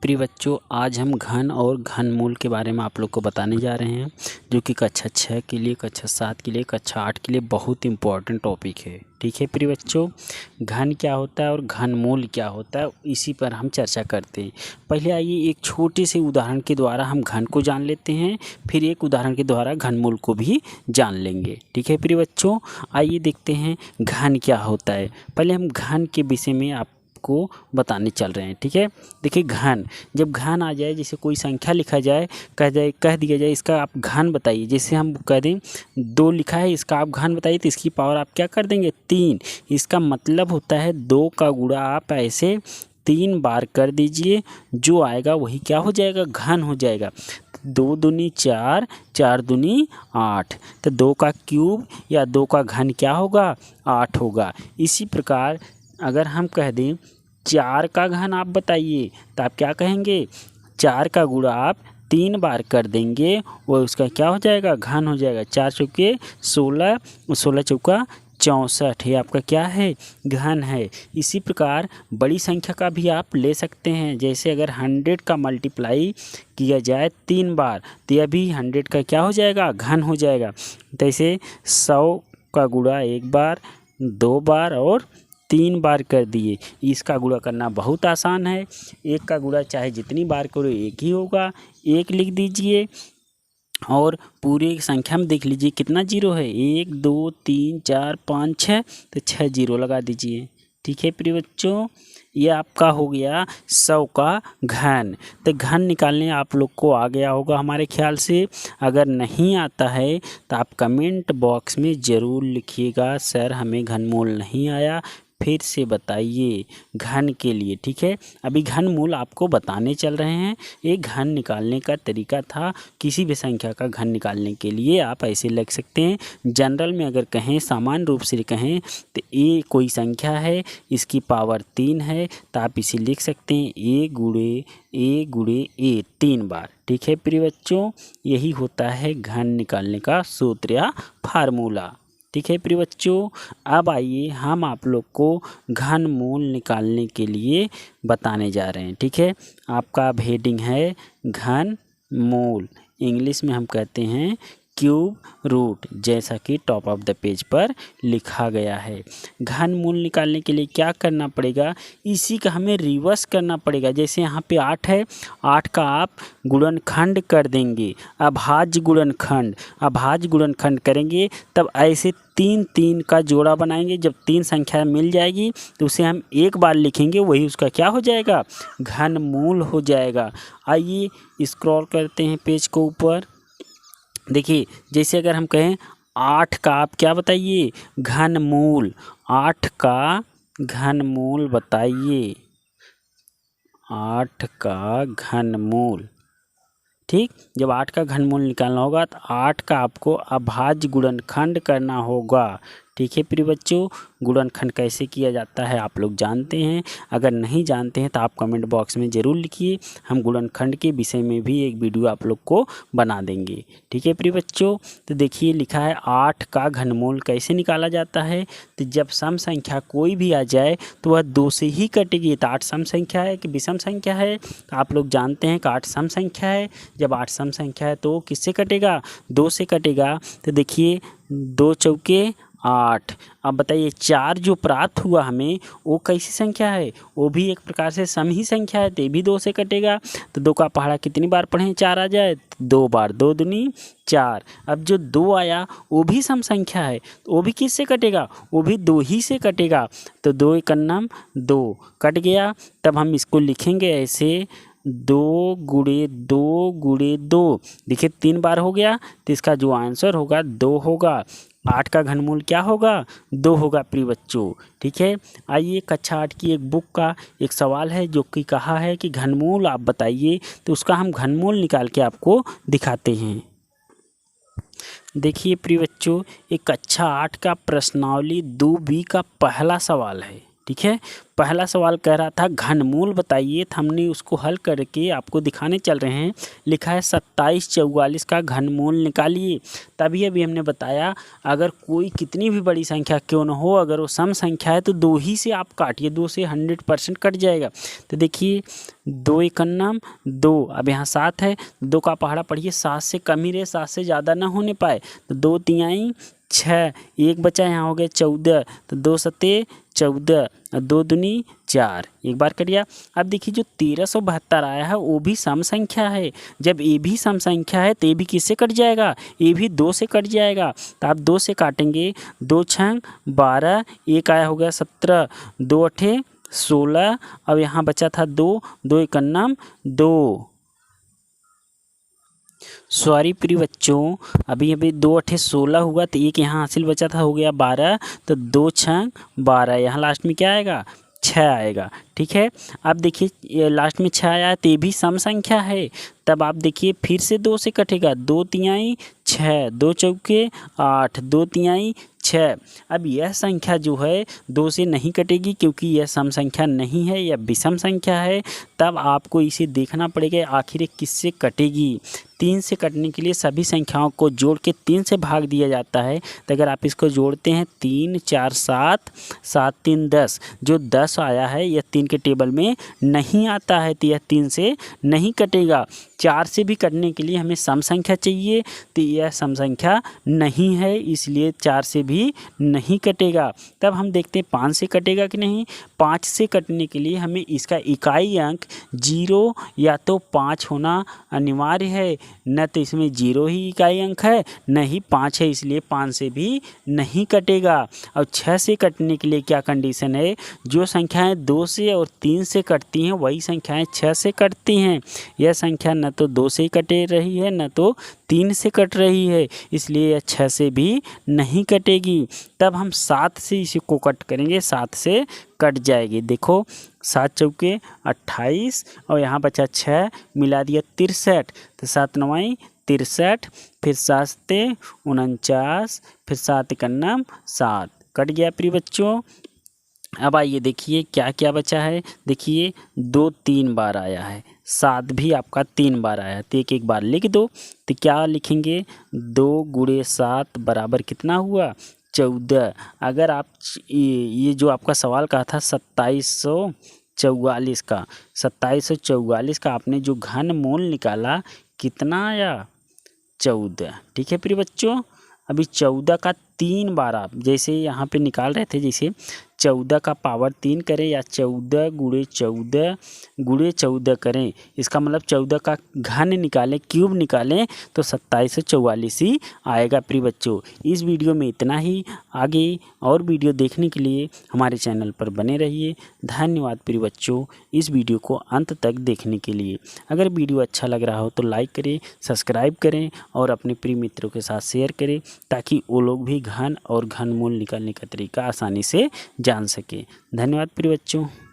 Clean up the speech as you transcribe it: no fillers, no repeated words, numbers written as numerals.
प्रिय बच्चों, आज हम घन और घनमूल के बारे में आप लोग को बताने जा रहे हैं, जो कि कक्षा 6 के लिए, कक्षा 7 के लिए, कक्षा 8 के लिए बहुत इंपॉर्टेंट टॉपिक है। ठीक है प्रिय बच्चों, घन क्या होता है और घनमूल क्या होता है, इसी पर हम चर्चा करते हैं। पहले आइए एक छोटे से उदाहरण के द्वारा हम घन को जान लेते हैं, फिर एक उदाहरण के द्वारा घनमूल को भी जान लेंगे। ठीक है प्रिय बच्चों, आइए देखते हैं घन क्या होता है। पहले हम घन के विषय में को बताने चल रहे हैं। ठीक है, देखिए घन, जब घन आ जाए, जैसे कोई संख्या लिखा जाए, कह दिया जाए इसका आप घन बताइए। जैसे हम कह दें 2 लिखा है, इसका आप घन बताइए, तो इसकी पावर आप क्या कर देंगे 3। इसका मतलब होता है 2 का गुणा आप ऐसे 3 बार कर दीजिए, जो आएगा वही क्या हो जाएगा, घन हो जाएगा। 2 दूनी 4, 4 दूनी 8, तो 2 का क्यूब या 2 का घन क्या होगा, 8 होगा। इसी प्रकार अगर हम कह दें 4 का घन आप बताइए, तो आप क्या कहेंगे, 4 का गुणा आप 3 बार कर देंगे, वो उसका क्या हो जाएगा, घन हो जाएगा। 4 चौके 16, 16 चौका 64, ये आपका क्या है, घन है। इसी प्रकार बड़ी संख्या का भी आप ले सकते हैं। जैसे अगर 100 का मल्टीप्लाई किया जाए 3 बार, तो यह भी 100 का क्या हो जाएगा, घन हो जाएगा। जैसे 100 का गुणा 1 बार, 2 बार और 3 बार कर दिए। इसका गुणा करना बहुत आसान है। 1 का गुणा चाहे जितनी बार करो 1 ही होगा, 1 लिख दीजिए। और पूरी संख्या में देख लीजिए कितना जीरो है, 1 2 3 4 5 6, तो 6 जीरो लगा दीजिए। ठीक है प्रिय बच्चों, ये आपका हो गया 100 का घन। तो घन निकालने आप लोग को आ गया होगा हमारे ख्याल से। अगर नहीं आता है तो आप कमेंट बॉक्स में ज़रूर लिखिएगा, सर हमें घनमूल नहीं आया, फिर से बताइए घन के लिए। ठीक है, अभी घनमूल आपको बताने चल रहे हैं। एक घन निकालने का तरीका था, किसी भी संख्या का घन निकालने के लिए आप ऐसे लिख सकते हैं। जनरल में अगर कहें, सामान्य रूप से कहें, तो ए कोई संख्या है, इसकी पावर 3 है, तो आप इसे लिख सकते हैं ए गुणे ए 3 बार। ठीक है प्रिय बच्चों, यही होता है घन निकालने का सूत्र या फार्मूला। ठीक है प्रिय बच्चों, अब आइए हम आप लोग को घनमूल निकालने के लिए बताने जा रहे हैं। ठीक है, आपका अब हेडिंग है घनमूल, इंग्लिश में हम कहते हैं क्यूब रूट, जैसा कि टॉप ऑफ द पेज पर लिखा गया है। घनमूल निकालने के लिए क्या करना पड़ेगा, इसी का हमें रिवर्स करना पड़ेगा। जैसे यहाँ पे 8 है, 8 का आप गुणनखंड कर देंगे, अभाज्य गुणनखंड करेंगे, तब ऐसे 3 3 का जोड़ा बनाएंगे। जब 3 संख्या मिल जाएगी तो उसे हम एक बार लिखेंगे, वही उसका क्या हो जाएगा, घनमूल हो जाएगा। आइए स्क्रॉल करते हैं पेज को ऊपर। देखिए, जैसे अगर हम कहें 8 का आप क्या बताइए, घनमूल, 8 का घनमूल बताइए, 8 का घनमूल। ठीक, जब 8 का घनमूल निकालना होगा तो 8 का आपको अभाज्य गुणनखंड करना होगा। ठीक है प्रिय बच्चों, गुणनखंड कैसे किया जाता है आप लोग जानते हैं। अगर नहीं जानते हैं तो आप कमेंट बॉक्स में ज़रूर लिखिए, हम गुणनखंड के विषय में भी एक वीडियो आप लोग को बना देंगे। ठीक है प्रिय बच्चों, तो देखिए लिखा है 8 का घनमूल कैसे निकाला जाता है। तो जब सम संख्या कोई भी आ जाए तो वह 2 से ही कटेगी। तो 8 सम संख्या है कि विषम संख्या है, तो आप लोग जानते हैं कि 8 सम संख्या है। जब 8 सम संख्या है तो किससे कटेगा, 2 से कटेगा। तो देखिए 2 चौके 8। अब बताइए 4 जो प्राप्त हुआ हमें, वो कैसी संख्या है, वो भी एक प्रकार से सम ही संख्या है, तो ये भी 2 से कटेगा। तो 2 का पहाड़ा कितनी बार पढ़ें, 4 आ जाए, 2 बार, 2 दूनी 4। अब जो 2 आया वो भी सम संख्या है, तो वो भी किससे कटेगा, वो भी 2 ही से कटेगा। तो 2 एकन्नम 2 कट गया। तब हम इसको लिखेंगे ऐसे 2 गुणे 2। देखिए 3 बार हो गया, तो इसका जो आंसर होगा 2 होगा। 8 का घनमूल क्या होगा, 2 होगा प्रिय बच्चों। ठीक है, आइए कक्षा 8 की एक बुक का एक सवाल है, जो कि कहा है कि घनमूल आप बताइए, तो उसका हम घनमूल निकाल के आपको दिखाते हैं। देखिए प्रिय बच्चों, एक कक्षा 8 का प्रश्नावली 2B का पहला सवाल है। ठीक है। पहला सवाल कह रहा था घनमूल बताइए, तो हमने उसको हल करके आपको दिखाने चल रहे हैं। लिखा है 2744 का घनमूल निकालिए। तभी अभी हमने बताया अगर कोई कितनी भी बड़ी संख्या क्यों न हो, अगर वो सम संख्या है तो 2 ही से आप काटिए, 2 से 100% कट जाएगा। तो देखिए 2 एकन्नम 2, अब यहाँ 7 है, 2 का पहाड़ा पढ़िए, 7 से कम ही रहे, 7 से ज़्यादा ना होने पाए। तो 2 तिहाई 6, एक बचा यहाँ हो गया 14, तो 2 सते 14, 2 दूनी 4, एक बार कर दिया। अब देखिए जो 1372 आया है वो भी सम संख्या है। जब ए भी सम संख्या है तो ए भी किससे कट जाएगा, ए भी 2 से कट जाएगा। तो आप 2 से काटेंगे, 2 छंग 12, एक आया हो गया 17, 2 अठे 16, अब यहाँ बचा था 2, 2 एकन्नम 2। सॉरी प्रिय बच्चों, अभी 2 अठे 16 हुआ, तो एक यहाँ हासिल बचा था, हो गया 12, तो 2 छंग 12, यहाँ लास्ट में क्या आएगा 6 आएगा। ठीक है। अब देखिए लास्ट में 6 आया तो ये भी सम संख्या है। तब आप देखिए फिर से 2 से कटेगा, 2 तिहाई 6, 2 चौके 8, 2 तिहाई 6। अब यह संख्या जो है 2 से नहीं कटेगी क्योंकि यह सम संख्या नहीं है, यह विषम संख्या है। तब आपको इसे देखना पड़ेगा आखिर ये किससे कटेगी। 3 से कटने के लिए सभी संख्याओं को जोड़ के 3 से भाग दिया जाता है। तो अगर आप इसको जोड़ते हैं 3 4 7, 7 3 10, जो 10 आया है यह 3 के टेबल में नहीं आता है, तो यह 3 से नहीं कटेगा। 4 से भी कटने के लिए हमें सम संख्या चाहिए, तो यह सम संख्या नहीं है, इसलिए 4 से भी नहीं कटेगा। तब हम देखते हैं 5 से कटेगा कि नहीं। 5 से कटने के लिए हमें इसका इकाई अंक 0 या तो 5 होना अनिवार्य है, न तो इसमें 0 ही इकाई अंक है, न ही 5 है, इसलिए 5 से भी नहीं कटेगा। और 6 से कटने के लिए क्या कंडीशन है, जो संख्याएं 2 से और 3 से कटती हैं वही संख्याएं 6 से कटती हैं। यह संख्या न तो 2 से कटे रही है न तो 3 से कट रही है, इसलिए यह 6 से भी नहीं कटेगी। तब हम 7 से इसी को कट करेंगे, 7 से कट जाएगी। देखो 7 चौके 28 और यहाँ बचा 6, मिला दिया 63, तो 7 नवाई 63, फिर 7 सते 49, फिर 7 एकन्नम 7, कट गया प्रिय बच्चों। अब आइए देखिए क्या क्या बचा है। देखिए 2 3 बार आया है, 7 भी आपका 3 बार आया है, तो एक बार लिख दो। तो क्या लिखेंगे, 2 गुणे 7 बराबर कितना हुआ 14। अगर आप ये जो आपका सवाल कहा था 2744 का, 2744 का आपने जो घनमूल निकाला कितना आया 14। ठीक है प्रिय बच्चों। अभी 14 का 3 बार आप जैसे यहाँ पे निकाल रहे थे, जैसे 14 का पावर 3 करें या 14 गुणे 14 करें, इसका मतलब 14 का घन निकालें, क्यूब निकालें तो 2744 ही आएगा प्रिय बच्चों। इस वीडियो में इतना ही। आगे और वीडियो देखने के लिए हमारे चैनल पर बने रहिए। धन्यवाद प्रिय बच्चों इस वीडियो को अंत तक देखने के लिए। अगर वीडियो अच्छा लग रहा हो तो लाइक करें, सब्सक्राइब करें और अपने प्रिय मित्रों के साथ शेयर करें, ताकि वो लोग भी घन और घनमूल निकालने का तरीका आसानी से जान सके। धन्यवाद प्रिय बच्चों।